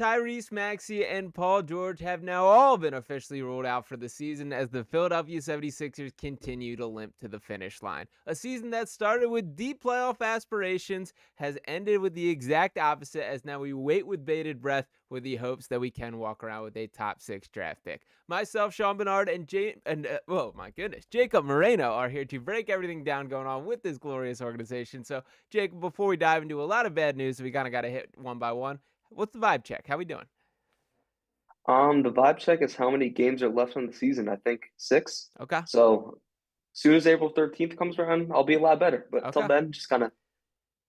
Tyrese Maxey and Paul George have now all been officially ruled out for the season as the Philadelphia 76ers continue to limp to the finish line. A season that started with deep playoff aspirations has ended with the exact opposite as now we wait with bated breath with the hopes that we can walk around with a top 6 draft pick. Myself, Sean Barnard, and oh my goodness, Jacob Moreno are here to break everything down going on with this glorious organization. So, Jacob, before we dive into a lot of bad news, we kind of got to hit one by one. What's the vibe check? How we doing? The vibe check is how many games are left on the season. I think six. Okay. So as soon as April 13th comes around, I'll be a lot better. But until Okay. then, just kind of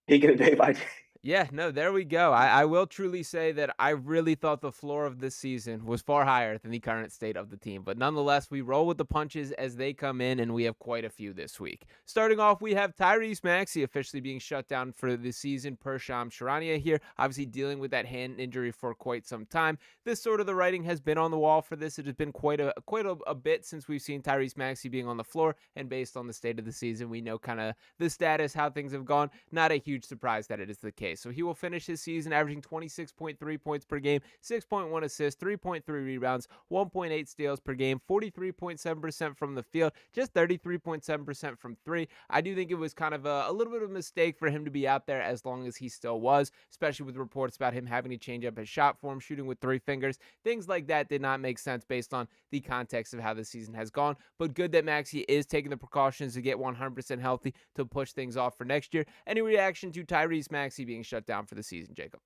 taking it day by day. Yeah, no, there we go. I will truly say that I really thought the floor of this season was far higher than the current state of the team. But nonetheless, we roll with the punches as they come in, and we have quite a few this week. Starting off, we have Tyrese Maxey officially being shut down for the season per Shams Charania here, obviously dealing with that hand injury for quite some time. This sort of the writing has been on the wall for this. It has been quite a bit since we've seen Tyrese Maxey being on the floor, and based on the state of the season, we know kind of the status, how things have gone. Not a huge surprise that it is the case. So he will finish his season averaging 26.3 points per game, 6.1 assists, 3.3 rebounds, 1.8 steals per game, 43.7% from the field, just 33.7% from three. I do think it was kind of a little bit of a mistake for him to be out there as long as he still was, especially with reports about him having to change up his shot form, shooting with three fingers. Things like that did not make sense based on the context of how the season has gone. But good that Maxey is taking the precautions to get 100% healthy to push things off for next year. Any reaction to Tyrese Maxey being shut down for the season, Jacob?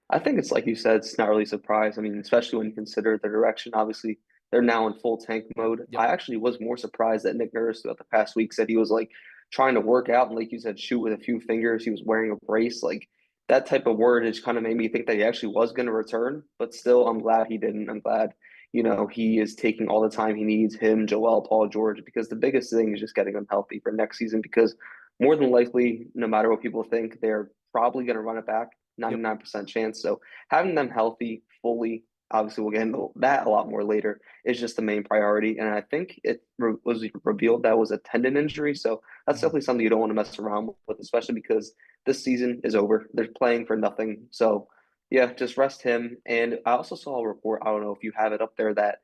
I think it's like you said, it's not really a surprise. I mean, especially when you consider the direction. Obviously, they're now in full tank mode. Yep. I actually was more surprised that Nick Nurse throughout the past week said he was like trying to work out and like you said, shoot with a few fingers. He was wearing a brace. Like that type of word has kind of made me think that he actually was going to return. But still, I'm glad he didn't. I'm glad, he is taking all the time he needs, him, Joel, Paul George, because the biggest thing is just getting them healthy for next season because more than likely, no matter what people think, they're probably going to run it back, Yep. 99% chance. So having them healthy fully, obviously we'll get into that a lot more later, is just the main priority. And I think was revealed that was a tendon injury. So that's Mhm. definitely something you don't want to mess around with, especially because this season is over. They're playing for nothing. So yeah, just rest him. And I also saw a report, I don't know if you have it up there, that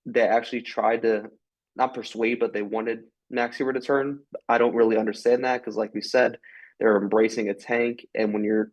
they actually tried to not persuade, but they wanted Maxi to return. I don't really understand that because, like we said, they're embracing a tank, and when you're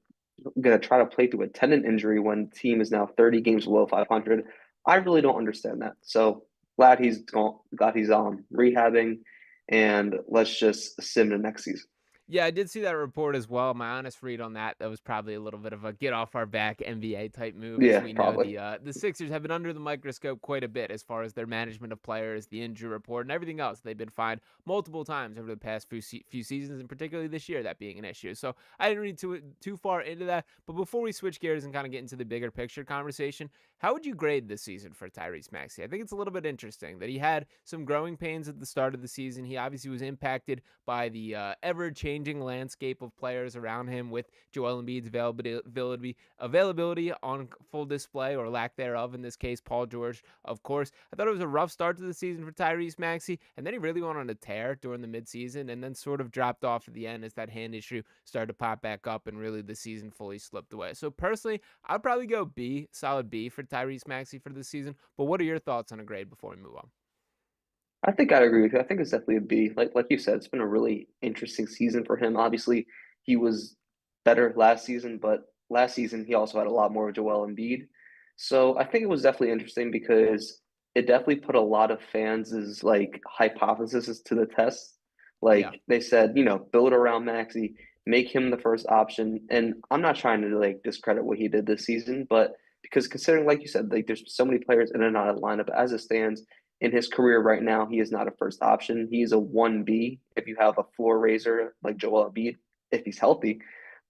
going to try to play through a tendon injury when the team is now 30 games below 500, I really don't understand that. So glad he's gone, glad he's rehabbing, and let's just sim to next season. Yeah, I did see that report as well. My honest read on that was probably a little bit of a get off our back NBA type move, as Yeah, we know probably. the Sixers have been under the microscope quite a bit as far as their management of players, the injury report, and everything else. They've been fined multiple times over the past few seasons, and particularly this year, that being an issue. So I didn't read too far into that. But before we switch gears and kind of get into the bigger picture conversation, how would you grade this season for Tyrese Maxey? I think it's a little bit interesting that he had some growing pains at the start of the season. He obviously was impacted by the ever-changing landscape of players around him, with Joel Embiid's availability on full display or lack thereof. In this case, Paul George, of course. I thought it was a rough start to the season for Tyrese Maxey, and then he really went on a tear during the midseason, and then sort of dropped off at the end as that hand issue started to pop back up, and really the season fully slipped away. So personally, I'd probably go B, solid B for Tyrese Maxey for this season. But what are your thoughts on a grade before we move on? I think I'd agree with you. I think it's definitely a B. Like you said, it's been a really interesting season for him. Obviously, he was better last season, but last season he also had a lot more of Joel Embiid. So I think it was definitely interesting because it definitely put a lot of fans' like hypotheses to the test. Yeah. Like they said, build around Maxi, make him the first option. And I'm not trying to like discredit what he did this season, but because considering, like you said, like there's so many players in and out of the lineup as it stands in his career right now, he is not a first option. He's a 1B if you have a floor raiser like Joel Embiid, if he's healthy.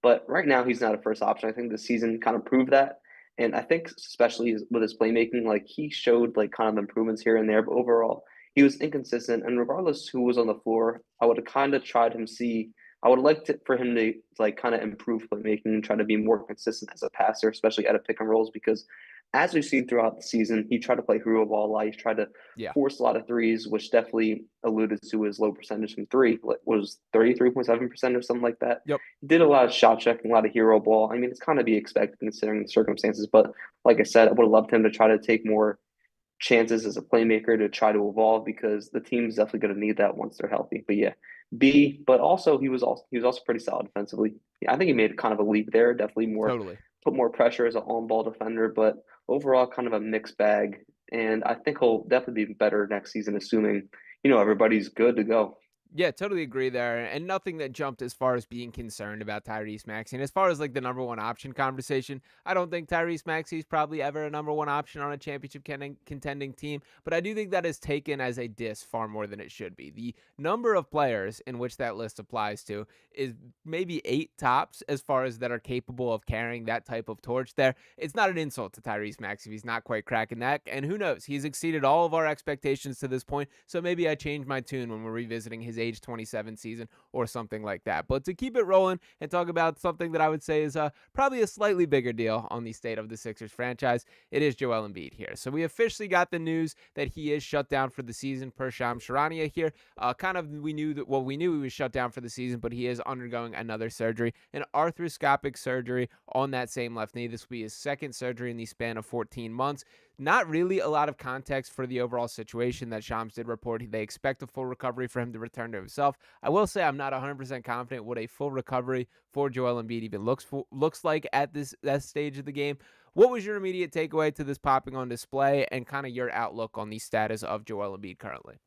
But right now, he's not a first option. I think the season kind of proved that. And I think, especially with his playmaking, like he showed like kind of improvements here and there. But overall, he was inconsistent. And regardless who was on the floor, I would have kind of tried him see. I would like for him to like kind of improve playmaking and try to be more consistent as a passer, especially out of pick and rolls, because as we've seen throughout the season, he tried to play hero ball a lot. He tried to Yeah. force a lot of threes, which definitely alluded to his low percentage from three. Like, was 33.7% or something like that. Yep. He did a lot of shot checking, a lot of hero ball. I mean, it's kind of be expected considering the circumstances. But like I said, I would have loved him to try to take more chances as a playmaker to try to evolve because the team's definitely going to need that once they're healthy. But yeah, B. But also he was also pretty solid defensively. Yeah, I think he made kind of a leap there. Definitely more Totally. put more pressure as an on-ball defender, but overall kind of a mixed bag. And I think he'll definitely be better next season, assuming everybody's good to go. Yeah, totally agree there. And nothing that jumped as far as being concerned about Tyrese Maxey. And as far as like the number one option conversation, I don't think Tyrese Maxey is probably ever a number one option on a championship contending team. But I do think that is taken as a diss far more than it should be. The number of players in which that list applies to is maybe 8 tops as far as that are capable of carrying that type of torch there. It's not an insult to Tyrese Maxey if he's not quite cracking that. And who knows? He's exceeded all of our expectations to this point. So maybe I change my tune when we're revisiting his age 27 season or something like that. But to keep it rolling and talk about something that I would say is probably a slightly bigger deal on the state of the Sixers franchise, it is Joel Embiid here. So we officially got the news that he is shut down for the season per Shams Charania here. We knew he was shut down for the season, but he is undergoing another surgery, an arthroscopic surgery on that same left knee. This will be his second surgery in the span of 14 months. Not really a lot of context for the overall situation that Shams did report. They expect a full recovery for him to return to himself. I will say I'm not 100% confident what a full recovery for Joel Embiid even looks like at that stage of the game. What was your immediate takeaway to this popping on display and kind of your outlook on the status of Joel Embiid currently?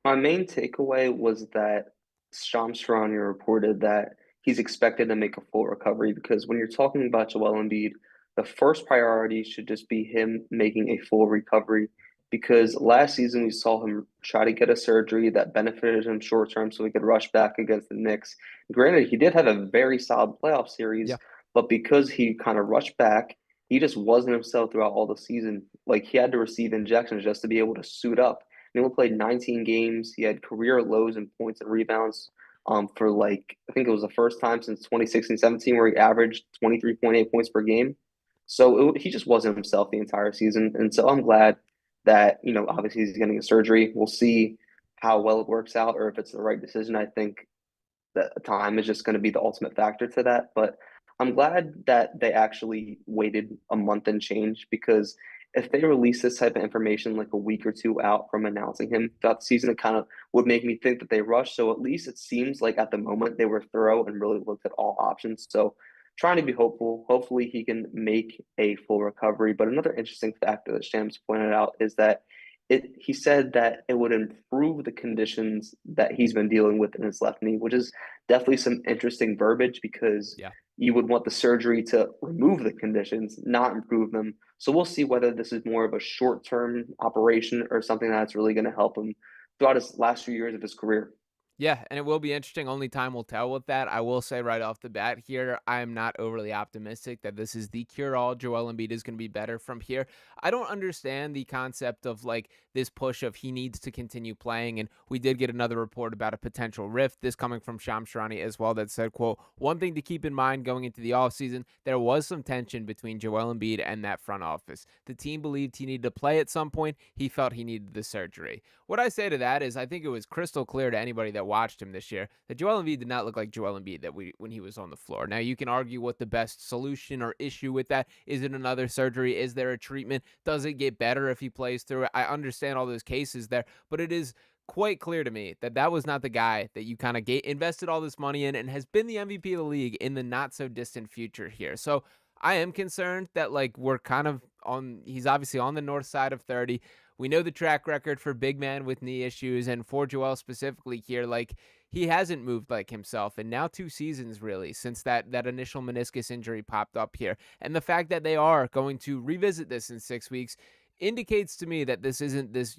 My main takeaway was that Shams Charania reported that he's expected to make a full recovery because when you're talking about Joel Embiid, the first priority should just be him making a full recovery because last season we saw him try to get a surgery that benefited him short term so he could rush back against the Knicks. Granted, he did have a very solid playoff series, Yeah. but because he kind of rushed back, he just wasn't himself throughout all the season. Like he had to receive injections just to be able to suit up. He only played 19 games. He had career lows in points and rebounds for like, I think it was the first time since 2016-17 where he averaged 23.8 points per game. So he just wasn't himself the entire season. And so I'm glad that, obviously he's getting a surgery. We'll see how well it works out or if it's the right decision. I think that time is just going to be the ultimate factor to that. But I'm glad that they actually waited a month and change because if they release this type of information like a week or two out from announcing him throughout the season, it kind of would make me think that they rushed. So at least it seems like at the moment they were thorough and really looked at all options. So trying to be hopeful. Hopefully he can make a full recovery. But another interesting factor that Shams pointed out is that he said that it would improve the conditions that he's been dealing with in his left knee, which is definitely some interesting verbiage because Yeah. you would want the surgery to remove the conditions, not improve them. So we'll see whether this is more of a short-term operation or something that's really going to help him throughout his last few years of his career. Yeah, and it will be interesting. Only time will tell with that. I will say right off the bat here, I am not overly optimistic that this is the cure-all. Joel Embiid is going to be better from here. I don't understand the concept of like this push of he needs to continue playing. And we did get another report about a potential rift. This coming from Shams Charania as well that said, quote, one thing to keep in mind going into the offseason, there was some tension between Joel Embiid and that front office. The team believed he needed to play at some point. He felt he needed the surgery. What I say to that is I think it was crystal clear to anybody that watched him this year that Joel Embiid did not look like Joel Embiid when he was on the floor. Now you can argue what the best solution or issue with that is. It another surgery? Is there a treatment? Does it get better if he plays through it? I understand all those cases there, but it is quite clear to me that that was not the guy that you kind of invested all this money in and has been the MVP of the league in the not so distant future here. So I am concerned that like we're kind of he's obviously on the north side of 30. We know the track record for big man with knee issues, and for Joel specifically here, like he hasn't moved like himself. And now 2 seasons really since that initial meniscus injury popped up here. And the fact that they are going to revisit this in 6 weeks indicates to me that this isn't this,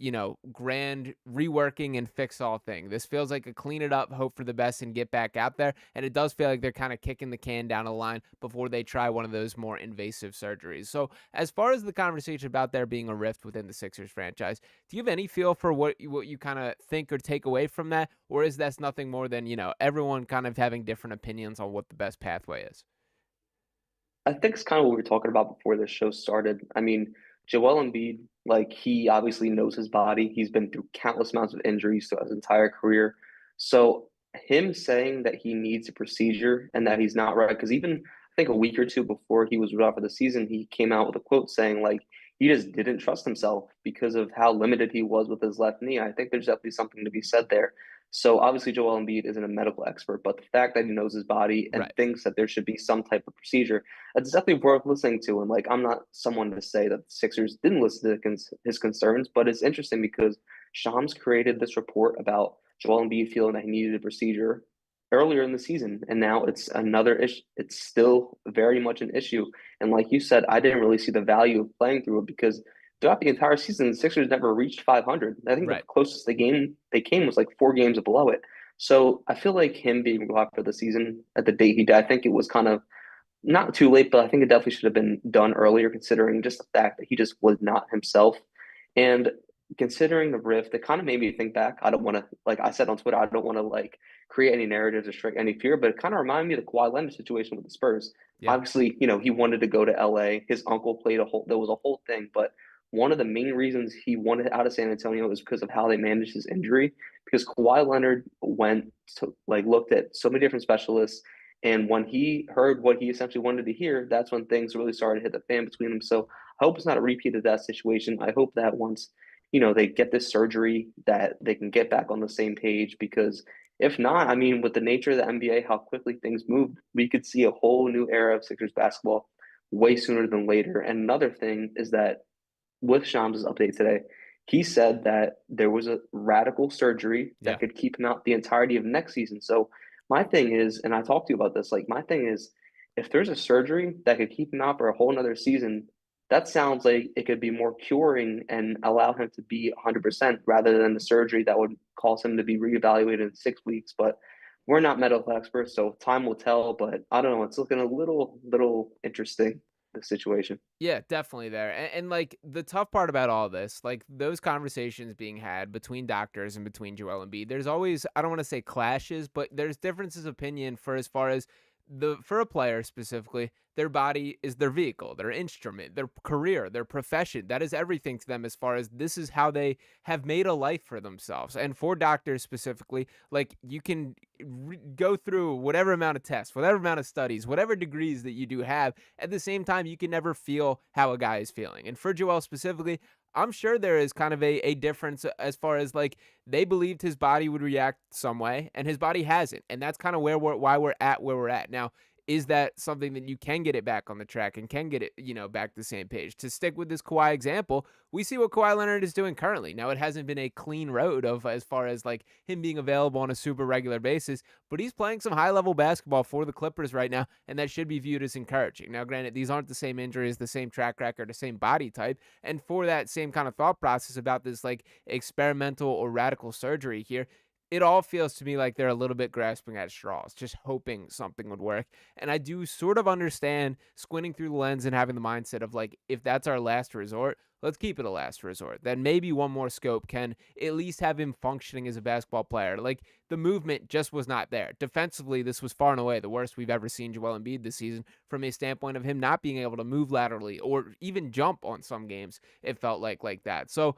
grand reworking and fix all thing. This feels like a clean it up, hope for the best, and get back out there. And it does feel like they're kind of kicking the can down the line before they try one of those more invasive surgeries. So as far as the conversation about there being a rift within the Sixers franchise, do you have any feel for what you kind of think or take away from that? Or is that nothing more than, everyone kind of having different opinions on what the best pathway is? I think it's kind of what we were talking about before this show started. I mean, Joel Embiid, like he obviously knows his body. He's been through countless amounts of injuries throughout his entire career. So him saying that he needs a procedure and that he's not right, because even I think a week or two before he was ruled out for the season, he came out with a quote saying like he just didn't trust himself because of how limited he was with his left knee. I think there's definitely something to be said there. So obviously Joel Embiid isn't a medical expert, but the fact that he knows his body and Right. thinks that there should be some type of procedure, it's definitely worth listening to. And like, I'm not someone to say that the Sixers didn't listen to his concerns, but it's interesting because Shams created this report about Joel Embiid feeling that he needed a procedure earlier in the season, and now it's another issue. It's still very much an issue. And like you said, I didn't really see the value of playing through it because throughout the entire season, the Sixers never reached 500. I think the Right. closest they came was like 4 games below it. So I feel like him being ruled out for the season at the date he did, I think it was kind of not too late, but I think it definitely should have been done earlier, considering just the fact that he just was not himself. And considering the rift, it kind of made me think back. I don't want to, like I said on Twitter, I don't want to like create any narratives or strike any fear, but it kind of reminded me of the Kawhi Leonard situation with the Spurs. Yeah. Obviously, he wanted to go to LA. His uncle played there was a whole thing, but one of the main reasons he wanted out of San Antonio was because of how they managed his injury. Because Kawhi Leonard went to like looked at so many different specialists, and when he heard what he essentially wanted to hear, that's when things really started to hit the fan between them. So I hope it's not a repeat of that situation. I hope that once, they get this surgery, that they can get back on the same page. Because if not, I mean, with the nature of the NBA, how quickly things move, we could see a whole new era of Sixers basketball way sooner than later. And another thing is that with Shams' update today, he said that there was a radical surgery Yeah. that could keep him out the entirety of next season. So my thing is, and I talked to you about this, like my thing is, if there's a surgery that could keep him out for a whole another season, that sounds like it could be more curing and allow him to be 100% rather than the surgery that would cause him to be reevaluated in 6 weeks. But we're not medical experts, so time will tell. But I don't know, it's looking a little interesting, the situation. Yeah, definitely there. And like the tough part about all this, like those conversations being had between doctors and between Joel and Embiid, there's always, I don't want to say clashes, but there's differences of opinion for as far as for a player specifically, their body is their vehicle, their instrument, their career, their profession. That is everything to them as far as this is how they have made a life for themselves. And for doctors specifically, like you can go through whatever amount of tests, whatever amount of studies, whatever degrees that you do have. At the same time, you can never feel how a guy is feeling. And for Joel specifically, I'm sure there is kind of a difference as far as like they believed his body would react some way and his body hasn't. And that's kind of why we're at where we're at. Now, is that something that you can get it back on the track and can get it, back to the same page? To stick with this Kawhi example, we see what Kawhi Leonard is doing currently. Now, it hasn't been a clean road of as far as like him being available on a super regular basis, but he's playing some high level basketball for the Clippers right now, and that should be viewed as encouraging. Now, granted, these aren't the same injuries, the same track record, the same body type, and for that same kind of thought process about this like experimental or radical surgery here, it all feels to me like they're a little bit grasping at straws, just hoping something would work. And I do sort of understand squinting through the lens and having the mindset of like, if that's our last resort, let's keep it a last resort. Then maybe one more scope can at least have him functioning as a basketball player. Like the movement just was not there. Defensively, this was far and away the worst we've ever seen Joel Embiid this season from a standpoint of him not being able to move laterally or even jump on some games. It felt like that. So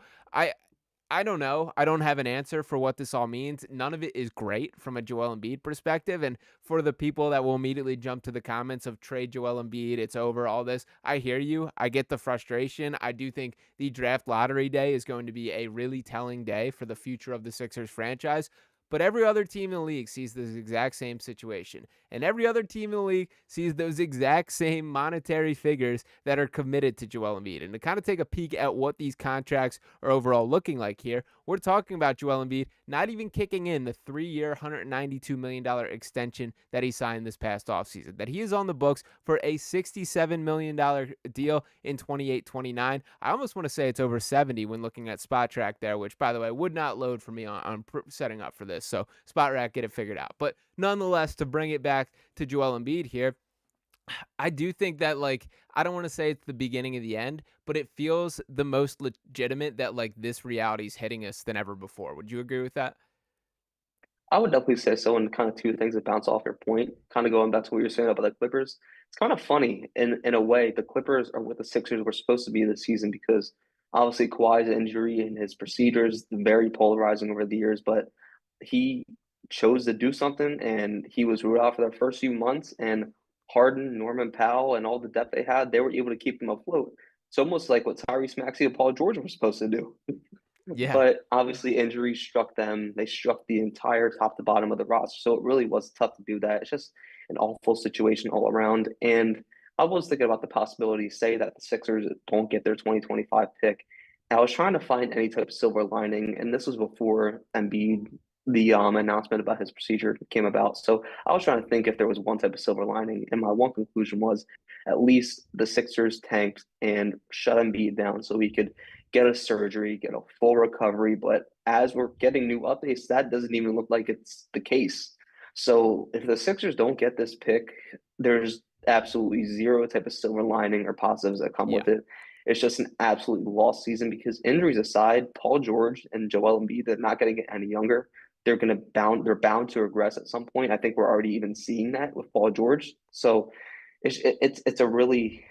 I don't know. I don't have an answer for what this all means. None of it is great from a Joel Embiid perspective. And for the people that will immediately jump to the comments of trade Joel Embiid, it's over, all this, I hear you. I get the frustration. I do think the draft lottery day is going to be a really telling day for the future of the Sixers franchise. But every other team in the league sees this exact same situation. And every other team in the league sees those exact same monetary figures that are committed to Joel Embiid. And to kind of take a peek at what these contracts are overall looking like here, we're talking about Joel Embiid not even kicking in the 3-year, $192 million extension that he signed this past offseason. That he is on the books for a $67 million deal in 28-29. I almost want to say it's over 70 when looking at Spot Track there, which, by the way, would not load for me on setting up for this. So Spot Rack, get it figured out. But nonetheless, to bring it back to Joel Embiid here, I do think that, like, I don't want to say it's the beginning of the end, but it feels the most legitimate that, like, this reality is hitting us than ever before. Would you agree with that? I would definitely say so. And kind of two things that bounce off your point, kind of going back to what you were saying about the Clippers. It's kind of funny in a way. The Clippers are what the Sixers were supposed to be this season because obviously Kawhi's injury and his procedures very polarizing over the years, but he chose to do something and he was ruled out for the first few months. And Harden, Norman Powell, and all the depth they had, they were able to keep them afloat. It's almost like what Tyrese Maxey and Paul George were supposed to do. Yeah. But obviously, injuries struck them. They struck the entire top to bottom of the roster. So it really was tough to do that. It's just an awful situation all around. And I was thinking about the possibility, say that the Sixers don't get their 2025 pick. And I was trying to find any type of silver lining, and this was before Embiid, the announcement about his procedure came about. So I was trying to think if there was one type of silver lining, and my one conclusion was at least the Sixers tanked and shut Embiid down so he could get a surgery, get a full recovery. But as we're getting new updates, that doesn't even look like it's the case. So if the Sixers don't get this pick, there's absolutely zero type of silver lining or positives that come Yeah. with it. It's just an absolutely lost season because injuries aside, Paul George and Joel Embiid, they're not going to get any younger. They're bound to regress at some point. I think we're already even seeing that with Paul George. So it's a really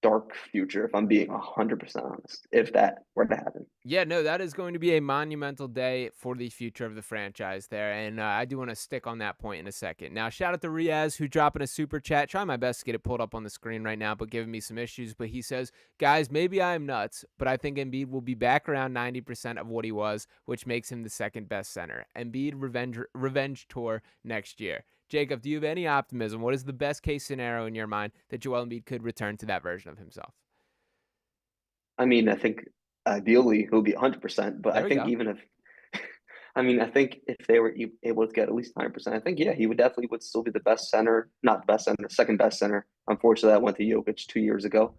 dark future if I'm being 100% honest, if that were to happen. Yeah, no, that is going to be a monumental day for the future of the franchise there, and I do want to stick on that point in a second. Now, shout out to Riaz, who dropping a super chat. Trying my best to get it pulled up on the screen right now, but giving me some issues. But he says, guys, maybe I am nuts, but I think Embiid will be back around 90% of what he was, which makes him the second best center. Embiid revenge tour next year. Jacob, do you have any optimism? What is the best case scenario in your mind that Joel Embiid could return to that version of himself? I mean, I think ideally he'll be 100%, but I There we think go. even if, I mean, I think if they were able to get at least 9%, I think, yeah, he would definitely would still be the best center, not the best center, second best center. Unfortunately, that went to Jokic 2 years ago.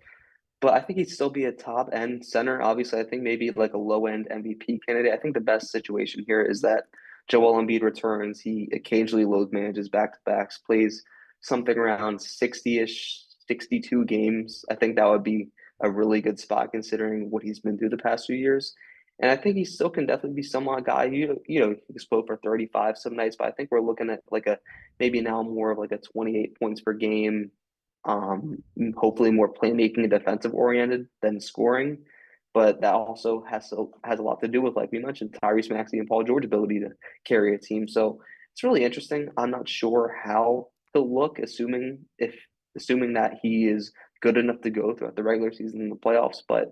But I think he'd still be a top end center. Obviously, I think maybe like a low end MVP candidate. I think the best situation here is that Joel Embiid returns. He occasionally load manages back to backs, plays something around 60 ish, 62 games. I think that would be a really good spot considering what he's been through the past few years. And I think he still can definitely be somewhat guy. He can split for 35 some nights, but I think we're looking at like a maybe now more of like a 28 points per game, hopefully more playmaking and defensive oriented than scoring. But that also has a lot to do with, like we mentioned, Tyrese Maxey and Paul George's ability to carry a team. So it's really interesting. I'm not sure how he'll look, assuming that he is good enough to go throughout the regular season and the playoffs. But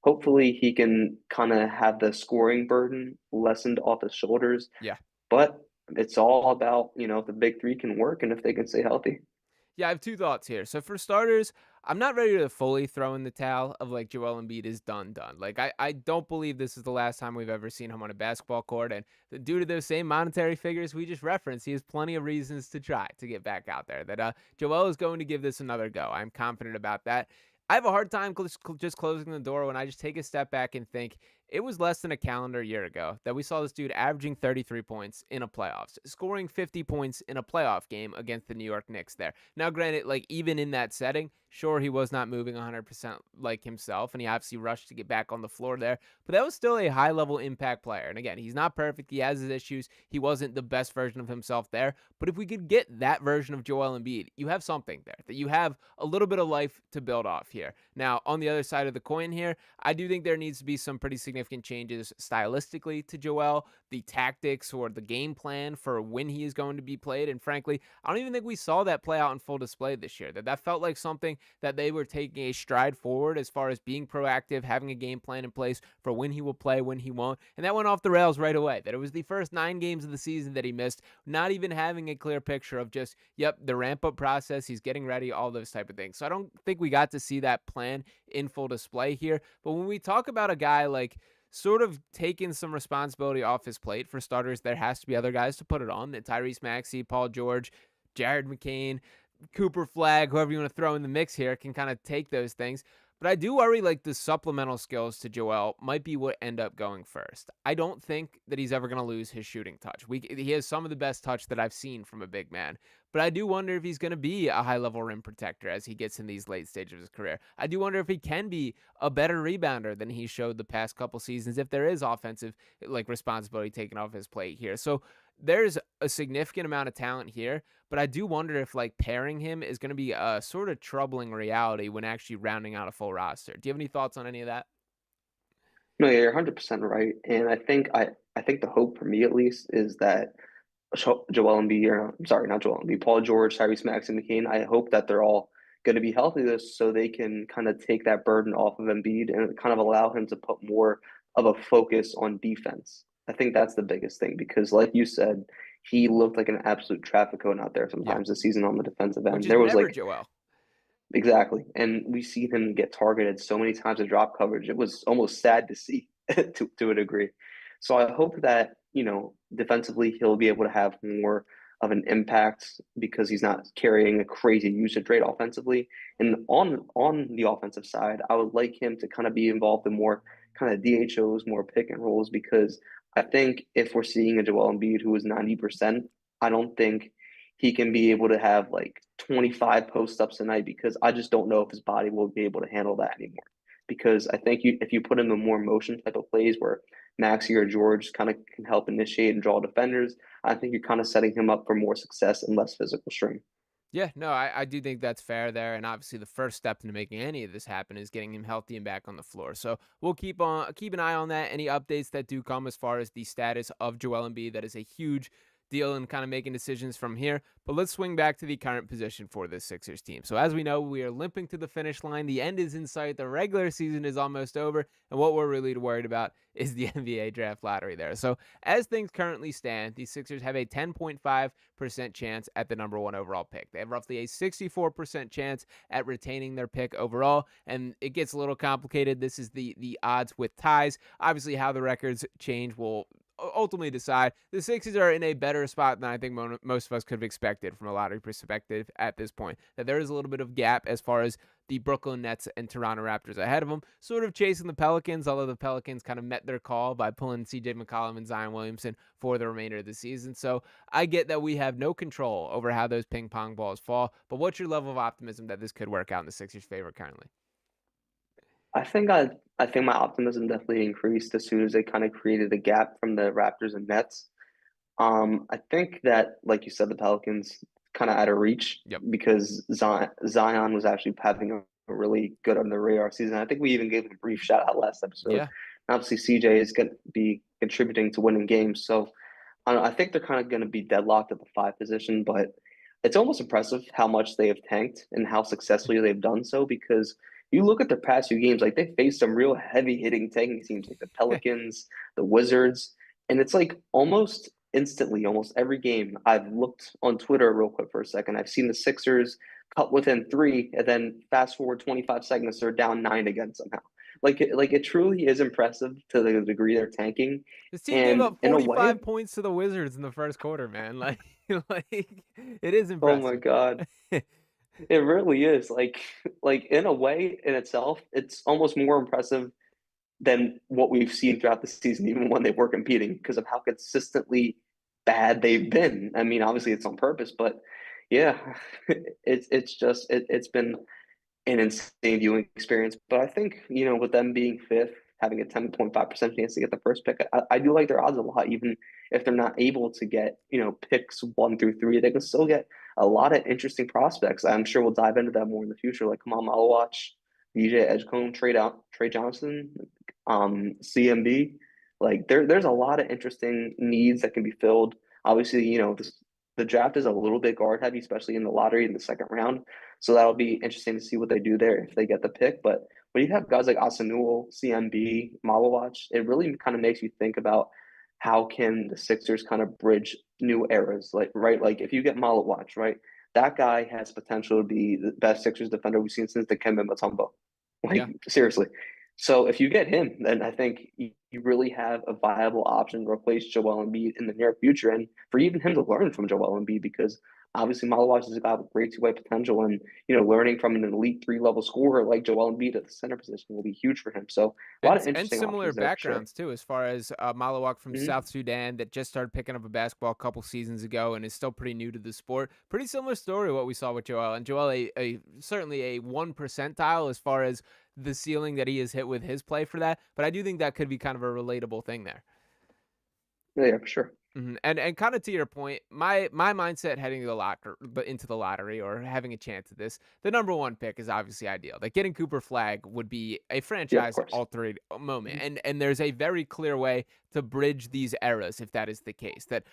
hopefully he can kind of have the scoring burden lessened off his shoulders. Yeah. But it's all about, if the big three can work and if they can stay healthy. Yeah, I have two thoughts here. So for starters, I'm not ready to fully throw in the towel of like Joel Embiid is done. Like I don't believe this is the last time we've ever seen him on a basketball court. And due to those same monetary figures we just referenced, he has plenty of reasons to try to get back out there. That Joel is going to give this another go. I'm confident about that. I have a hard time just closing the door when I just take a step back and think it was less than a calendar year ago that we saw this dude averaging 33 points in a playoffs, scoring 50 points in a playoff game against the New York Knicks there. Now, granted, like even in that setting, sure, he was not moving 100% like himself, and he obviously rushed to get back on the floor there, but that was still a high-level impact player. And again, he's not perfect. He has his issues. He wasn't the best version of himself there, but if we could get that version of Joel Embiid, you have something there, that you have a little bit of life to build off here. Now, on the other side of the coin here, I do think there needs to be some pretty significant changes stylistically to Joel, the tactics or the game plan for when he is going to be played. And frankly, I don't even think we saw that play out in full display this year. That felt like something that they were taking a stride forward as far as being proactive, having a game plan in place for when he will play, when he won't. And that went off the rails right away. That it was the first 9 games of the season that he missed, not even having a clear picture of just, yep, the ramp up process, he's getting ready, all those type of things. So I don't think we got to see that plan in full display here. But when we talk about a guy like sort of taking some responsibility off his plate, for starters, there has to be other guys to put it on. Tyrese Maxey, Paul George, Jared McCain, Cooper Flag, whoever you want to throw in the mix here, can kind of take those things. But I do worry like the supplemental skills to Joel might be what end up going first. I don't think that he's ever going to lose his shooting touch. He has some of the best touch that I've seen from a big man. But I do wonder if he's going to be a high-level rim protector as he gets in these late stages of his career. I do wonder if he can be a better rebounder than he showed the past couple seasons if there is offensive like responsibility taken off his plate here. So there's a significant amount of talent here, but I do wonder if like pairing him is going to be a sort of troubling reality when actually rounding out a full roster. Do you have any thoughts on any of that? No, yeah, you're 100% right. And I think the hope for me at least is that Joel Embiid, or I'm sorry, not Joel Embiid, Paul George, Tyrese Maxey, and McCain. I hope that they're all going to be healthy this so they can kind of take that burden off of Embiid and kind of allow him to put more of a focus on defense. I think that's the biggest thing because, like you said, he looked like an absolute traffic cone out there Yeah, sometimes this season on the defensive which end. is There was never like Joel. exactly, and we see him get targeted so many times in drop coverage. It was almost sad to see to a degree. So I hope that, defensively he'll be able to have more of an impact because he's not carrying a crazy usage rate offensively. And on the offensive side, I would like him to kind of be involved in more kind of DHOs, more pick and rolls because I think if we're seeing a Joel Embiid who is 90%, I don't think he can be able to have like 25 post ups a night because I just don't know if his body will be able to handle that anymore. Because I think if you put him in more motion type of plays where Maxi or George kind of can help initiate and draw defenders, I think you're kind of setting him up for more success and less physical strain. Yeah, no, I do think that's fair there. And obviously the first step into making any of this happen is getting him healthy and back on the floor. So we'll keep an eye on that. Any updates that do come as far as the status of Joel Embiid, that is a huge deal in kind of making decisions from here. But let's swing back to the current position for this Sixers team. So as we know, we are limping to the finish line. The end is in sight. The regular season is almost over. And what we're really worried about is the NBA draft lottery there. So as things currently stand, the Sixers have a 10.5% chance at the number one overall pick. They have roughly a 64% chance at retaining their pick overall, and it gets a little complicated. This is the odds with ties. Obviously, how the records change will ultimately decide. The Sixers are in a better spot than I think most of us could have expected from a lottery perspective at this point. That there is a little bit of gap as far as the Brooklyn Nets and Toronto Raptors ahead of them, sort of chasing the Pelicans, although the Pelicans kind of met their call by pulling CJ McCollum and Zion Williamson for the remainder of the season. So I get that we have no control over how those ping pong balls fall, but what's your level of optimism that this could work out in the Sixers' favor currently? I think my optimism definitely increased as soon as they kind of created a gap from the Raptors and Nets. I think that, like you said, the Pelicans kind of out of reach Yep. because Zion was actually having a really good under the radar season. I think we even gave him a brief shout out last episode. Yeah. Obviously, CJ is going to be contributing to winning games, so I think they're kind of going to be deadlocked at the five position. But it's almost impressive how much they have tanked and how successfully they've done so because you look at their past few games, like they faced some real heavy hitting tanking teams like the Pelicans, the Wizards, and it's like almost instantly, almost every game. I've looked on Twitter real quick for a second. I've seen the Sixers cut within three, and then fast forward 25 seconds, they're down nine again somehow. Like it truly is impressive to the degree they're tanking. This team gave And up in a way, 45 points to the Wizards in the first quarter, man. Like, like it is oh my impressive. God, it really is. Like in a way, in itself, it's almost more impressive than what we've seen throughout the season, even when they were competing, because of how consistently bad they've been. I mean, obviously it's on purpose, but yeah, it's been an insane viewing experience. But I think, with them being fifth, having a 10.5% chance to get the first pick, I do like their odds a lot, even if they're not able to get, picks 1 through 3, they can still get a lot of interesting prospects. I'm sure we'll dive into that more in the future, like Kamal Malawach, DJ Edgecombe, Trey Johnson, CMB. Like there's a lot of interesting needs that can be filled. Obviously, the draft is a little bit guard heavy, especially in the lottery in the second round. So that'll be interesting to see what they do there if they get the pick. But when you have guys like Asanul, CMB, Malawach, it really kind of makes you think about how can the Sixers kind of bridge new eras, like right? Like if you get Malawach, right, that guy has potential to be the best Sixers defender we've seen since Dikembe Mutombo. Like Yeah. seriously. So if you get him, then I think you really have a viable option to replace Joel Embiid in the near future, and for even him to learn from Joel Embiid because obviously Malawach is a guy with great two-way potential, and learning from an elite three-level scorer like Joel Embiid at the center position will be huge for him. So a lot of And interesting similar options there for sure. backgrounds too, as far as Malawak from Hmm. South Sudan that just started picking up a basketball a couple seasons ago and is still pretty new to the sport. Pretty similar story what we saw with Joel, and Joel a certainly a 1 percentile as far as the ceiling that he has hit with his play for that. But I do think that could be kind of a relatable thing there. Yeah, for sure. And kind of to your point, my mindset heading to the locker, but into the lottery or having a chance at this, the number one pick is obviously ideal. Like getting Cooper Flag would be a Yeah, of franchise course. altering moment, Mhm. and there's a very clear way to bridge these eras if that is the case. That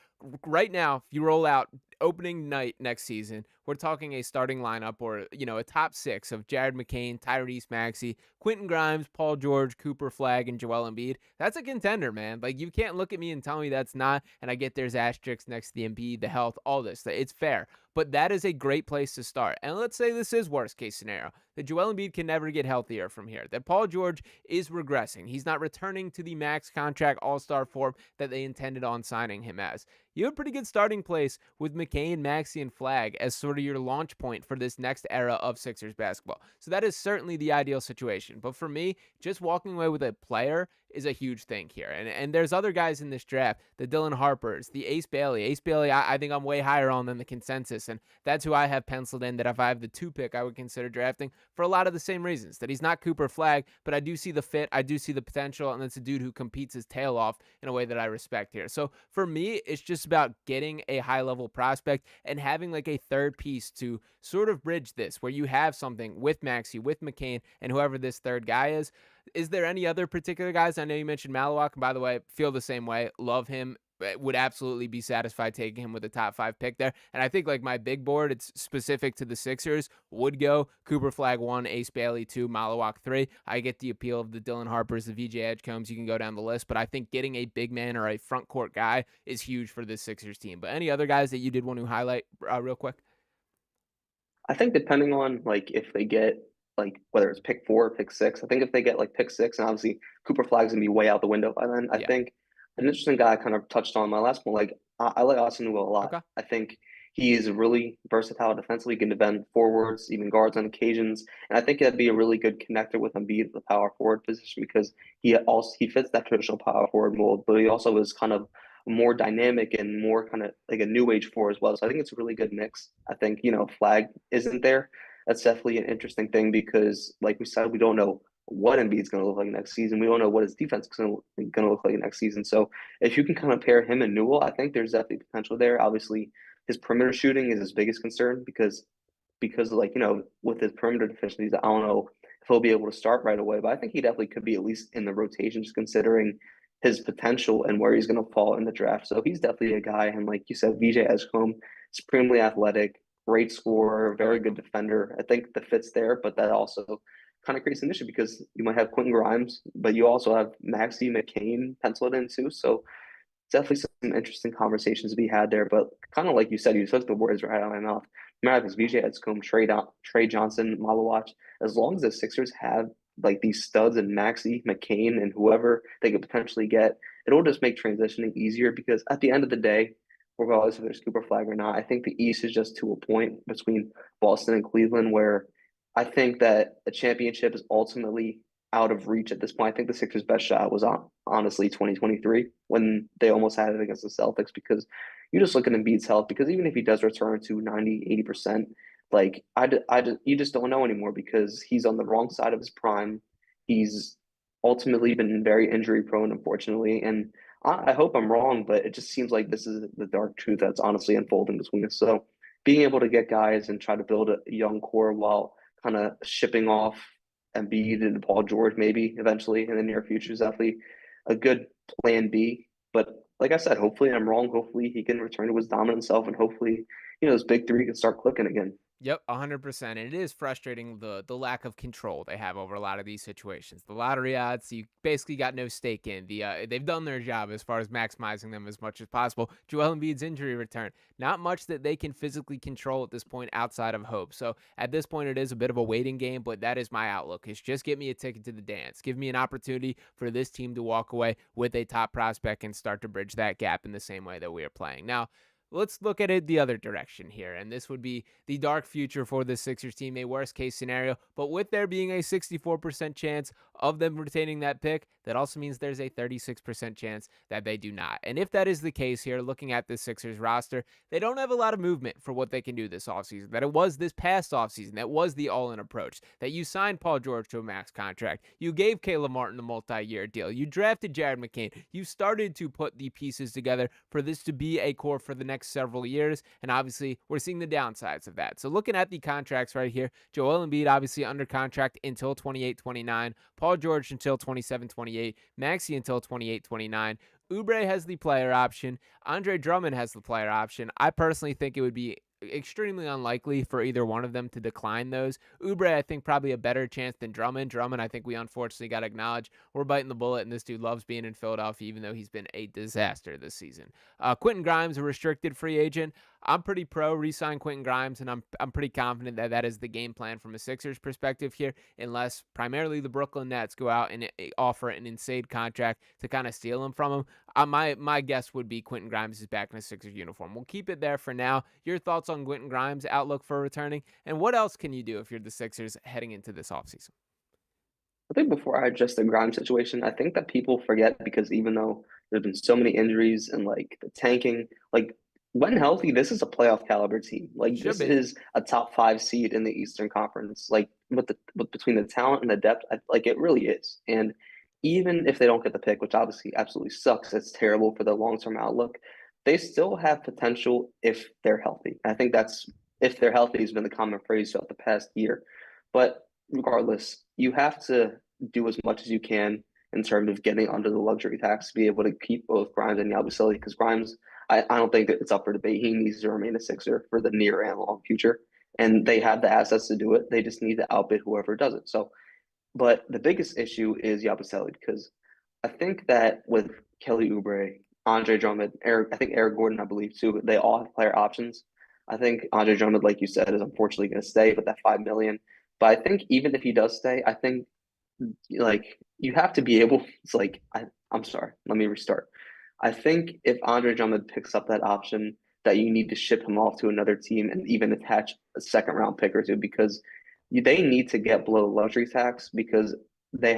right now, if you roll out opening night next season, we're talking a starting lineup or a top six of Jared McCain, Tyrese Maxey, Quentin Grimes, Paul George, Cooper Flag, and Joel Embiid. That's a contender, man. Like you can't look at me and tell me that's not. And I get there's asterisks next to the Embiid, the health, all this. It's fair, but that is a great place to start. And let's say this is worst case scenario that Joel Embiid can never get healthier from here. That Paul George is regressing. He's not returning to the max contract All-Star form that they intended on signing him as. You have a pretty good starting place with McCain, Maxey, and Flag as sort of your launch point for this next era of Sixers basketball. So that is certainly the ideal situation. But for me, just walking away with a player is a huge thing here. And there's other guys in this draft, the Dylan Harpers, the Ace Bailey. Ace Bailey, I think I'm way higher on than the consensus. And that's who I have penciled in that if I have the 2 pick, I would consider drafting for a lot of the same reasons. That he's not Cooper Flag, but I do see the fit. I do see the potential. And it's a dude who competes his tail off in a way that I respect here. So for me, it's just about getting a high level prospect and having like a third piece to sort of bridge this where you have something with Maxey, with McCain, and whoever this third guy is. Is there any other particular guys? I know you mentioned Malawak, and by the way, feel the same way. Love him. Would absolutely be satisfied taking him with a top 5 pick there. And I think like my big board, it's specific to the Sixers, would go Cooper Flag 1, Ace Bailey 2, Malawak 3. I get the appeal of the Dylan Harpers, the VJ Edgecombs. You can go down the list, but I think getting a big man or a front court guy is huge for this Sixers team. But any other guys that you did want to highlight real quick? I think depending on like if they get like whether it's pick 4 or pick 6, I think if they get like pick 6, and obviously Cooper Flag's gonna be way out the window by then. I Yeah. think an interesting guy I kind of touched on my last one. Like I like Austin Will a lot. Okay. I think he is really versatile defensively. He can defend forwards, even guards on occasions, and I think that'd be a really good connector with Embiid at the power forward position because he fits that traditional power forward mold, but he also is kind of more dynamic and more kind of like a new age four as well. So I think it's a really good mix. I think, Flag isn't there. That's definitely an interesting thing because, like we said, we don't know what Embiid's going to look like next season. We don't know what his defense is going to look like next season. So if you can kind of pair him and Newell, I think there's definitely potential there. Obviously, his perimeter shooting is his biggest concern because like with his perimeter deficiencies, I don't know if he'll be able to start right away. But I think he definitely could be at least in the rotation, just considering his potential and where he's going to fall in the draft. So he's definitely a guy. And like you said, VJ Edgecombe, supremely athletic, great scorer, very Okay. good defender. I think the fit's there, but that also kind of creates an issue because you might have Quentin Grimes, but you also have Maxey McCain penciled in too. So definitely some interesting conversations to be had there. But kind of like you said, you took the words right out of my mouth. Mavericks, VJ Edgecombe, Trey Johnson, Malawach. As long as the Sixers have like these studs and Maxey, McCain, and whoever they could potentially get, it'll just make transitioning easier because at the end of the day, regardless if there's Cooper Flag or not, I think the East is just to a point between Boston and Cleveland where I think that a championship is ultimately out of reach at this point. I think the Sixers' best shot was honestly 2023 when they almost had it against the Celtics because you just look at Embiid's health because even if he does return to 90, 80%, like you just don't know anymore because he's on the wrong side of his prime. He's ultimately been very injury prone, unfortunately. And I hope I'm wrong, but it just seems like this is the dark truth that's honestly unfolding between us. So being able to get guys and try to build a young core while kind of shipping off Embiid and Paul George maybe eventually in the near future is definitely a good plan B. But like I said, hopefully I'm wrong. Hopefully he can return to his dominant self, and hopefully his big 3 can start clicking again. Yep, 100%. And it is frustrating the lack of control they have over a lot of these situations. The lottery odds, you basically got no stake in. They've done their job as far as maximizing them as much as possible. Joel Embiid's injury return, not much that they can physically control at this point outside of hope. So at this point, it is a bit of a waiting game, but that is my outlook. Is just get me a ticket to the dance. Give me an opportunity for this team to walk away with a top prospect and start to bridge that gap in the same way that we are playing now. Let's look at it the other direction here, and this would be the dark future for the Sixers team, a worst case scenario. But with there being a 64% chance of them retaining that pick, that also means there's a 36% chance that they do not. And if that is the case here, looking at the Sixers roster, they don't have a lot of movement for what they can do this offseason. That it was this past offseason, that was the all-in approach, that you signed Paul George to a max contract, you gave Caleb Martin a multi-year deal, you drafted Jared McCain, you started to put the pieces together for this to be a core for the next several years, and obviously we're seeing the downsides of that. So looking at the contracts right here, Joel Embiid obviously under contract until 28-29, Paul George until 27-28, Maxey until 28-29, Oubre has the player option. Andre Drummond has the player option. I personally think it would be extremely unlikely for either one of them to decline those. Oubre, I think, probably a better chance than Drummond. Drummond, I think we unfortunately got to acknowledge we're biting the bullet, and this dude loves being in Philadelphia, even though he's been a disaster this season. Quentin Grimes, a restricted free agent. I'm pretty pro re-sign Quentin Grimes, and I'm pretty confident that that is the game plan from a Sixers perspective here, unless primarily the Brooklyn Nets go out and offer an insane contract to kind of steal him from him. My guess would be Quentin Grimes is back in a Sixers uniform. We'll keep it there for now. Your thoughts on Quentin Grimes' outlook for returning, and what else can you do if you're the Sixers heading into this offseason? I think before I address the Grimes situation, I think that people forget because even though there's been so many injuries and like the tanking, like when healthy, this is a playoff caliber team. Like Should this be. is a top five seed in the Eastern Conference. Like with between the talent and the depth, like it really is. And even if they don't get the pick, which obviously absolutely sucks, it's terrible for the long term outlook. They still have potential if they're healthy. I think that's if they're healthy has been the common phrase throughout the past year. But regardless, you have to do as much as you can in terms of getting under the luxury tax to be able to keep both Grimes and Yabusele because Grimes, I don't think that it's up for debate. He needs to remain a Sixer for the near and long future. And they have the assets to do it. They just need to outbid whoever does it. So, but the biggest issue is Yabusele because I think that with Kelly Oubre, Andre Drummond, I think Eric Gordon, I believe too, they all have player options. I think Andre Drummond, like you said, is unfortunately going to stay with that 5 million. But I think even if he does stay, I think like you have to be able. It's like I'm sorry. Let me restart. I think if Andre Drummond picks up that option, that you need to ship him off to another team and even attach a second round pick or two because they need to get below luxury tax because they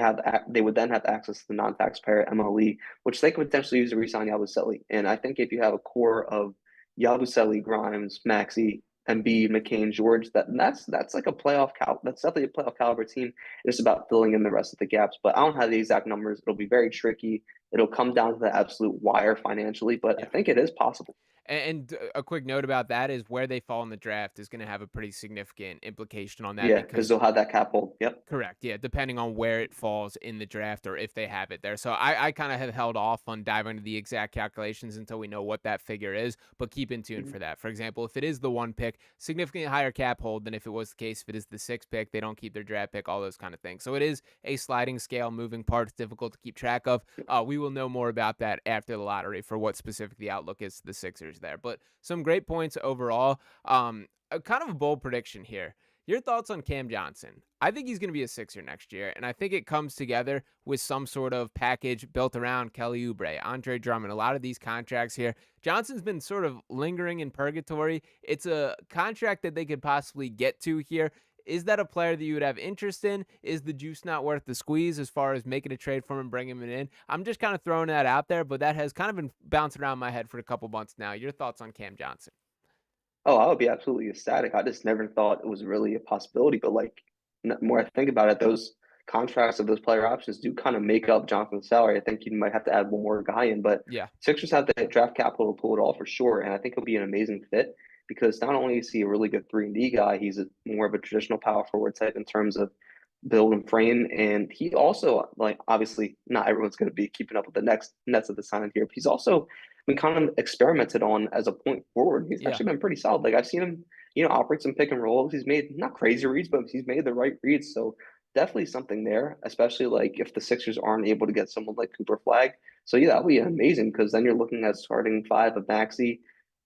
would then have access to the non-taxpayer MLE, which they could potentially use to re-sign Yabusele. And I think if you have a core of Yabusele, Grimes, Maxey, Embiid, McCain, George, that's like a that's definitely a playoff caliber team. It's about filling in the rest of the gaps. But I don't have the exact numbers. It'll be very tricky. It'll come down to the absolute wire financially, but I Yeah. think it is possible. And a quick note about that is where they fall in the draft is going to have a pretty significant implication on that Yeah, because because they'll have that cap hold. Yep. correct. Yeah, depending on where it falls in the draft or if they have it there. So I kind of have held off on diving into the exact calculations until we know what that figure is, but keep in tune Mhm. for that. For example, if it is the one pick, significantly higher cap hold than if it was the case if it is the six pick, they don't keep their draft pick, all those kind of things. So it is a sliding scale, moving parts, difficult to keep track of. We will know more about that after the lottery for what specific the outlook is to the Sixers there. But some great points overall. A kind of a bold prediction here. Your thoughts on Cam Johnson? I think he's going to be a Sixer next year, and I think it comes together with some sort of package built around Kelly Oubre, Andre Drummond, a lot of these contracts here. Johnson's been sort of lingering in purgatory. It's a contract that they could possibly get to here. Is that a player that you would have interest in? Is the juice not worth the squeeze as far as making a trade for him and bringing him in? I'm just kind of throwing that out there, but that has kind of been bouncing around my head for a couple months now. Your thoughts on Cam Johnson? Oh, I would be absolutely ecstatic. I just never thought it was really a possibility. But like, the more I think about it, those contracts of those player options do kind of make up Jonathan's salary. I think you might have to add one more guy in, but Yeah. Sixers have the draft capital to pull it off for sure. And I think he'll be an amazing fit because not only is he a really good 3-and-D guy, he's more of a traditional power forward type in terms of build and frame. And he also, like, obviously, not everyone's going to be keeping up with the next Nets at the time here, but he's also been kind of experimented on as a point forward. He's Yeah. actually been pretty solid. Like, I've seen him, operate some pick and rolls. He's made not crazy reads, but he's made the right reads. So definitely something there, especially like if the Sixers aren't able to get someone like Cooper Flag. So yeah, that would be amazing because then you're looking at starting five of Maxey,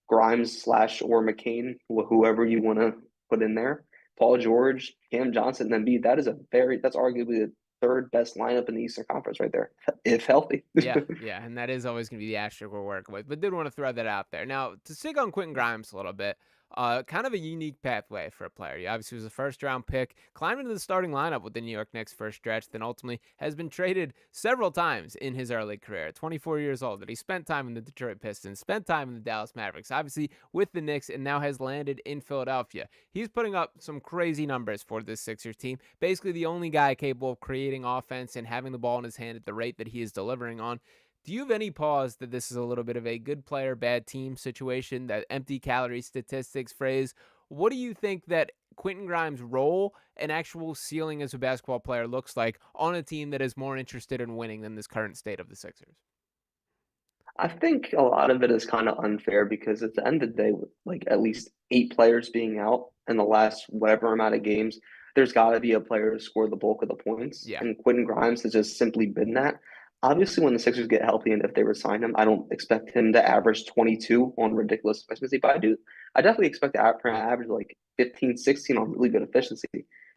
Grimes slash or McCain, whoever you want to put in there. Paul George, Cam Johnson, and Embiid. That's arguably the third best lineup in the Eastern Conference right there, if healthy. Yeah, yeah, and that is always going to be the asterisk we're working with. But did want to throw that out there. Now, to stick on Quentin Grimes a little bit, Kind of a unique pathway for a player. He obviously was a first-round pick, climbed into the starting lineup with the New York Knicks first stretch, then ultimately has been traded several times in his early career. At 24 years old, that he spent time in the Detroit Pistons, spent time in the Dallas Mavericks, obviously with the Knicks, and now has landed in Philadelphia. He's putting up some crazy numbers for this Sixers team. Basically, the only guy capable of creating offense and having the ball in his hand at the rate that he is delivering on. Do you have any pause that this is a little bit of a good player, bad team situation, that empty calorie statistics phrase? What do you think that Quentin Grimes' role and actual ceiling as a basketball player looks like on a team that is more interested in winning than this current state of the Sixers? I think a lot of it is kind of unfair because at the end of the day, with like at least 8 players being out in the last whatever amount of games, there's got to be a player to score the bulk of the points. Yeah. And Quentin Grimes has just simply been that. Obviously, when the Sixers get healthy and if they resign him, I don't expect him to average 22 on ridiculous efficiency, but I definitely expect to average like 15, 16 on really good efficiency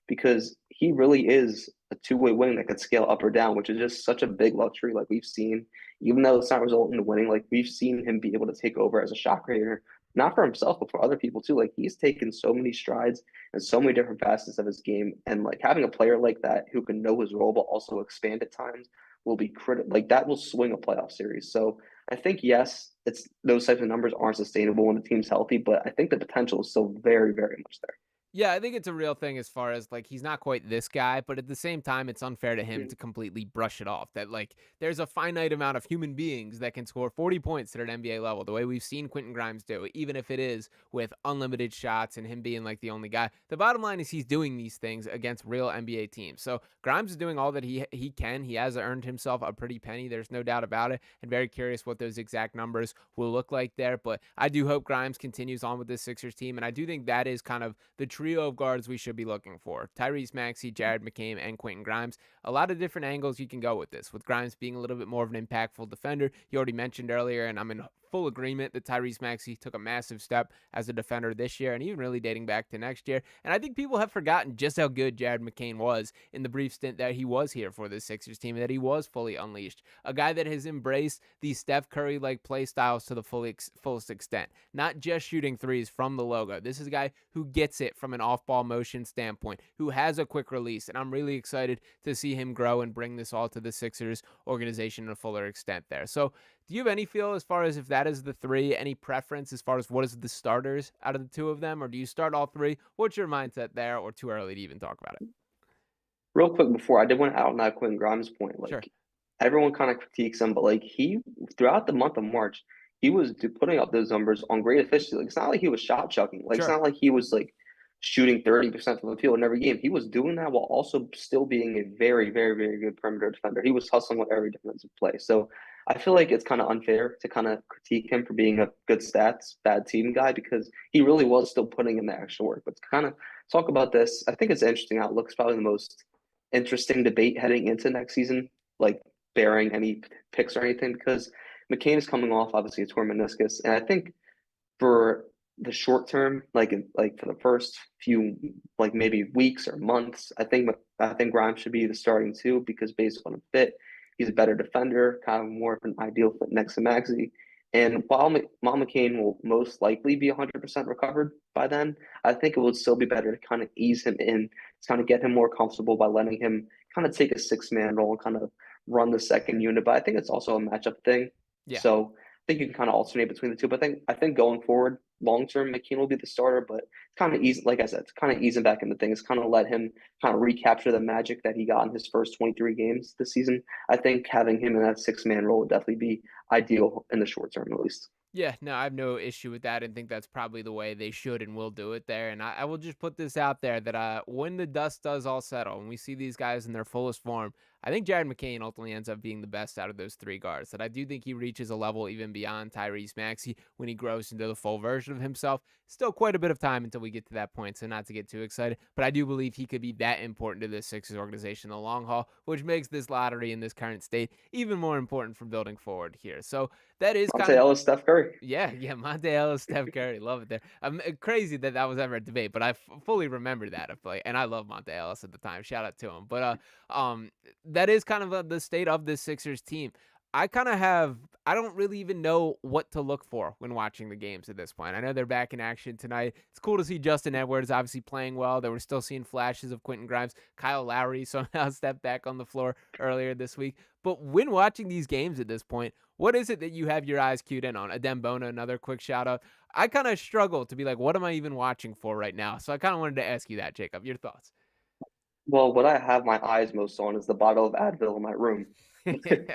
because he really is a two-way wing that could scale up or down, which is just such a big luxury. Like we've seen even though it's not resulting in winning, like we've seen him be able to take over as a shot creator, not for himself, but for other people too. Like he's taken so many strides and so many different facets of his game. And like having a player like that who can know his role but also expand at times will be critical. Like that will swing a playoff series. So I think yes, it's those types of numbers aren't sustainable when the team's healthy, but I think the potential is still very, very much there. Yeah, I think it's a real thing as far as like he's not quite this guy, but at the same time, it's unfair to him Mhm. to completely brush it off. That like there's a finite amount of human beings that can score 40 points at an NBA level, the way we've seen Quentin Grimes do, even if it is with unlimited shots and him being like the only guy. The bottom line is he's doing these things against real NBA teams. So Grimes is doing all that he can. He has earned himself a pretty penny. There's no doubt about it. And very curious what those exact numbers will look like there. But I do hope Grimes continues on with this Sixers team, and I do think that is kind of the trio of guards we should be looking for. Tyrese Maxey, Jared McCain, and Quentin Grimes. A lot of different angles you can go with this, with Grimes being a little bit more of an impactful defender. You already mentioned earlier, and I'm in full agreement that Tyrese Maxey took a massive step as a defender this year and even really dating back to next year. And I think people have forgotten just how good Jared McCain was in the brief stint that he was here for the Sixers team, that he was fully unleashed. A guy that has embraced these Steph Curry-like play styles to the fullest extent. Not just shooting threes from the logo. This is a guy who gets it from an off-ball motion standpoint, who has a quick release, and I'm really excited to see him grow and bring this all to the Sixers organization to a fuller extent there. So do you have any feel as far as if that is the three, any preference as far as what is the starters out of the two of them, or do you start all three? What's your mindset there, or too early to even talk about it? Real quick before I did want to out on that Quentin Grimes point, Sure. like everyone kind of critiques him, but like he throughout the month of March, he was putting up those numbers on great efficiency. Like it's not like he was shot chucking. Like it's Sure. not like he was like shooting 30% from the field in every game. He was doing that while also still being a very, very, very good perimeter defender. He was hustling with every defensive play. So I feel like it's kind of unfair to kind of critique him for being a good stats, bad team guy because he really was still putting in the extra work. But to kind of talk about this, I think it's an interesting outlook. It's probably the most interesting debate heading into next season, like bearing any picks or anything, because McCain is coming off obviously a torn meniscus, and I think for the short term, like for the first few like maybe weeks or months, I think Grimes should be the starting two because based on a fit, he's a better defender, kind of more of an ideal fit next to Maxey. And while McCain will most likely be 100% recovered by then, I think it would still be better to kind of ease him in, to kind of get him more comfortable by letting him kind of take a six-man role and kind of run the second unit. But I think it's also a matchup thing. Yeah. So I think you can kind of alternate between the two. But I think going forward, long term, McKean will be the starter. But it's kind of easy, like I said, it's kind of easing back into things. Kind of let him kind of recapture the magic that he got in his first 23 games this season. I think having him in that six-man role would definitely be ideal in the short term, at least. Yeah, no, I have no issue with that and think that's probably the way they should and will do it there. And I will just put this out there that when the dust does all settle and we see these guys in their fullest form, I think Jared McCain ultimately ends up being the best out of those three guards. That I do think he reaches a level even beyond Tyrese Maxey when he grows into the full version of himself. Still quite a bit of time until we get to that point, so not to get too excited. But I do believe he could be that important to this Sixers organization in the long haul, which makes this lottery in this current state even more important for building forward here. So that is kind Monte of Ellis, Steph Curry. yeah, Monte Ellis, Steph Curry, love it there. Crazy that that was ever a debate, but I fully remember that. Of like, and I love Monte Ellis at the time. Shout out to him. But that is kind of the state of this Sixers team. I don't really even know what to look for when watching the games at this point. I know they're back in action tonight. It's cool to see Justin Edwards obviously playing well. They were still seeing flashes of Quentin Grimes. Kyle Lowry somehow stepped back on the floor earlier this week. But when watching these games at this point, what is it that you have your eyes cued in on? Adem Bona, another quick shout out. I kind of struggle to be like, what am I even watching for right now? So I kind of wanted to ask you that, Jacob. Your thoughts? Well, what I have my eyes most on is the bottle of Advil in my room. But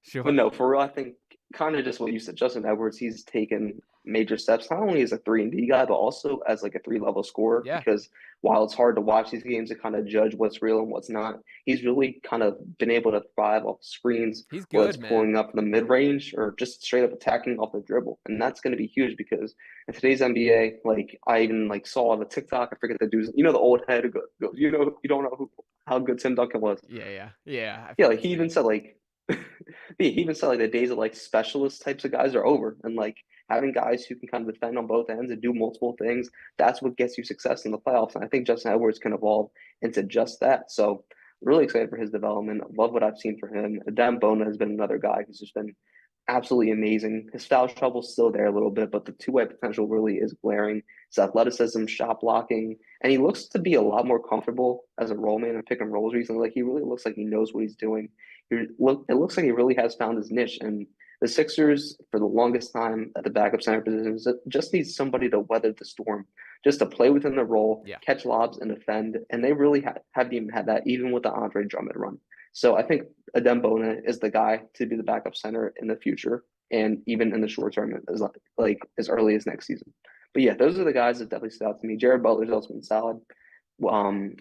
Sure. no, for real, I think kind of just what you said, Justin Edwards, he's taken major steps, not only as a 3-and-D guy, but also as like a 3-level scorer. Yeah. Because while it's hard to watch these games and kind of judge what's real and what's not, he's really kind of been able to thrive off screens, He's whether it's good, man. pulling up in the mid range or just straight up attacking off the dribble. And that's going to be huge because in today's NBA, like I even like saw on the TikTok, I forget the dude's, the old head who goes, you don't know how good Tim Duncan was. Yeah. I Yeah, feel like the he even same. said like he even said like the days of like specialist types of guys are over, and like having guys who can kind of defend on both ends and do multiple things, that's what gets you success in the playoffs. And I think Justin Edwards can evolve into just that. So really excited for his development. Love what I've seen for him. Adam Bona has been another guy who's just been absolutely amazing. His foul trouble's still there a little bit, but the two-way potential really is glaring. His athleticism, shot blocking, and he looks to be a lot more comfortable as a role man and pick and rolls recently. Like he really looks like he knows what he's doing. It looks like he really has found his niche. And the Sixers, for the longest time at the backup center position, just need somebody to weather the storm, just to play within the role, Yeah. catch lobs, and defend. And they really haven't even had that, even with the Andre Drummond run. So I think Adem Bona is the guy to be the backup center in the future, and even in the short term, as early as next season. But yeah, those are the guys that definitely stood out to me. Jared Butler's also been solid,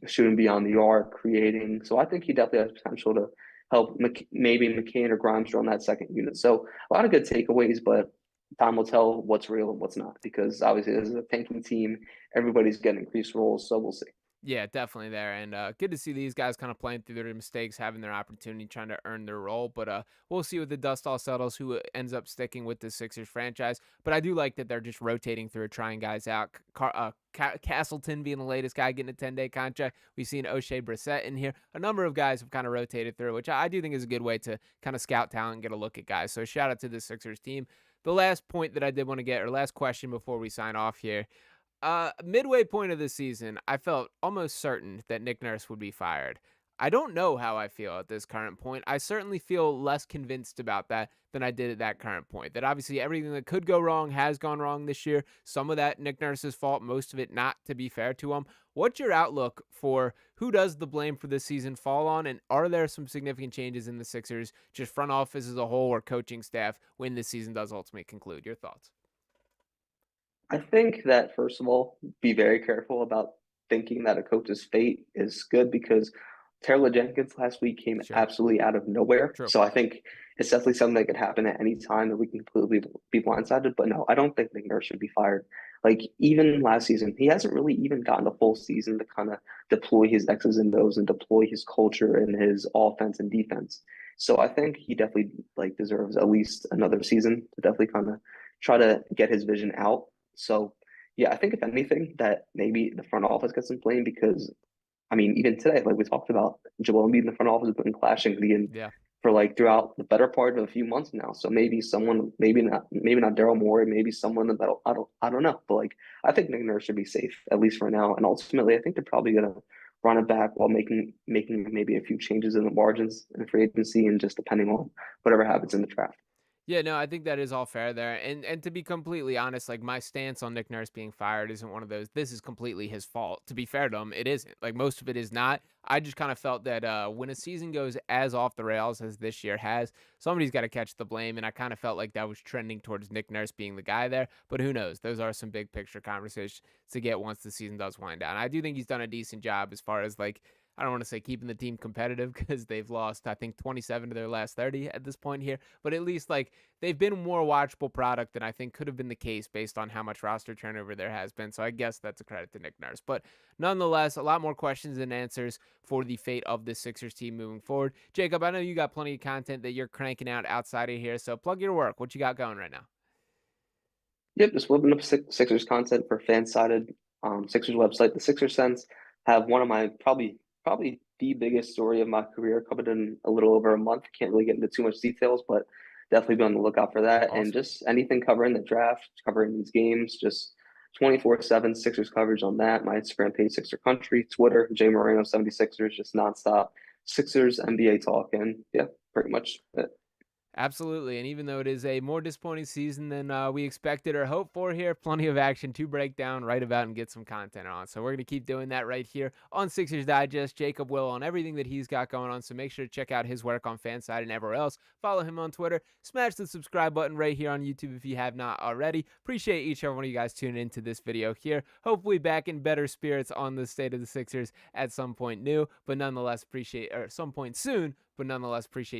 shooting beyond the arc, creating. So I think he definitely has potential to help maybe McCain or Grimes run that second unit. So a lot of good takeaways, but time will tell what's real and what's not because obviously this is a tanking team. Everybody's getting increased roles, so we'll see. Yeah, definitely there. And good to see these guys kind of playing through their mistakes, having their opportunity, trying to earn their role. But we'll see with the dust all settles who ends up sticking with the Sixers franchise. But I do like that they're just rotating through, trying guys out. Castleton being the latest guy getting a 10-day contract. We've seen O'Shea Brissett in here. A number of guys have kind of rotated through, which I do think is a good way to kind of scout talent and get a look at guys. So shout out to the Sixers team. The last point that I did want to get, or last question before we sign off here. Midway point of the season, I felt almost certain that Nick Nurse would be fired. I don't know how I feel at this current point. I certainly feel less convinced about that than I did at that current point. That obviously everything that could go wrong has gone wrong this year. Some of that Nick Nurse's fault, most of it not, to be fair to him. What's your outlook for who does the blame for this season fall on? And are there some significant changes in the Sixers, just front office as a whole or coaching staff, when this season does ultimately conclude? Your thoughts? I think that first of all, be very careful about thinking that a coach's fate is good because Taylor Jenkins last week came Sure. absolutely out of nowhere. True. So I think it's definitely something that could happen at any time that we can completely be blindsided. But no, I don't think Nick Nurse should be fired. Like even last season, he hasn't really even gotten a full season to kind of deploy his X's and O's and deploy his culture and his offense and defense. So I think he definitely like deserves at least another season to definitely kind of try to get his vision out. So, yeah, I think if anything, that maybe the front office gets some blame because, I mean, even today, like we talked about, Joel Embiid in the front office has been clashing again Yeah. for like throughout the better part of a few months now. So maybe someone, maybe not Daryl Morey, maybe someone in the middle. I don't know. But like, I think Nick Nurse should be safe at least for now. And ultimately, I think they're probably gonna run it back while making maybe a few changes in the margins in free agency and just depending on whatever happens in the draft. Yeah, no, I think that is all fair there. And to be completely honest, like my stance on Nick Nurse being fired isn't one of those this is completely his fault. To be fair to him, it isn't. Like most of it is not. I just kind of felt that when a season goes as off the rails as this year has, somebody's got to catch the blame. And I kind of felt like that was trending towards Nick Nurse being the guy there. But who knows? Those are some big picture conversations to get once the season does wind down. I do think he's done a decent job as far as like I don't want to say keeping the team competitive because they've lost, I think, 27 to their last 30 at this point here. But at least, like, they've been a more watchable product than I think could have been the case based on how much roster turnover there has been. So I guess that's a credit to Nick Nurse. But nonetheless, a lot more questions and answers for the fate of this Sixers team moving forward. Jacob, I know you got plenty of content that you're cranking out outside of here. So plug your work. What you got going right now? Yep, just whipping up Sixers content for fan-sided Sixers website. The Sixers Sense have one of my probably the biggest story of my career coming in a little over a month. Can't really get into too much details, but definitely be on the lookout for that. And Awesome. just anything covering the draft, covering these games, just 24/7 Sixers coverage on that. My Instagram page, Sixer Country, Twitter, J Moreno 76ers, just nonstop Sixers NBA talk. And yeah, pretty much it. Absolutely. And even though it is a more disappointing season than we expected or hoped for here, plenty of action to break down, write about, and get some content on. So we're going to keep doing that right here on Sixers Digest. Jacob will on everything that he's got going on. So make sure to check out his work on Fanside and everywhere else. Follow him on Twitter. Smash the subscribe button right here on YouTube if you have not already. Appreciate each and every one of you guys tuning into this video here. Hopefully back in better spirits on the state of the Sixers at some point new, but nonetheless appreciate, or some point soon, but nonetheless appreciate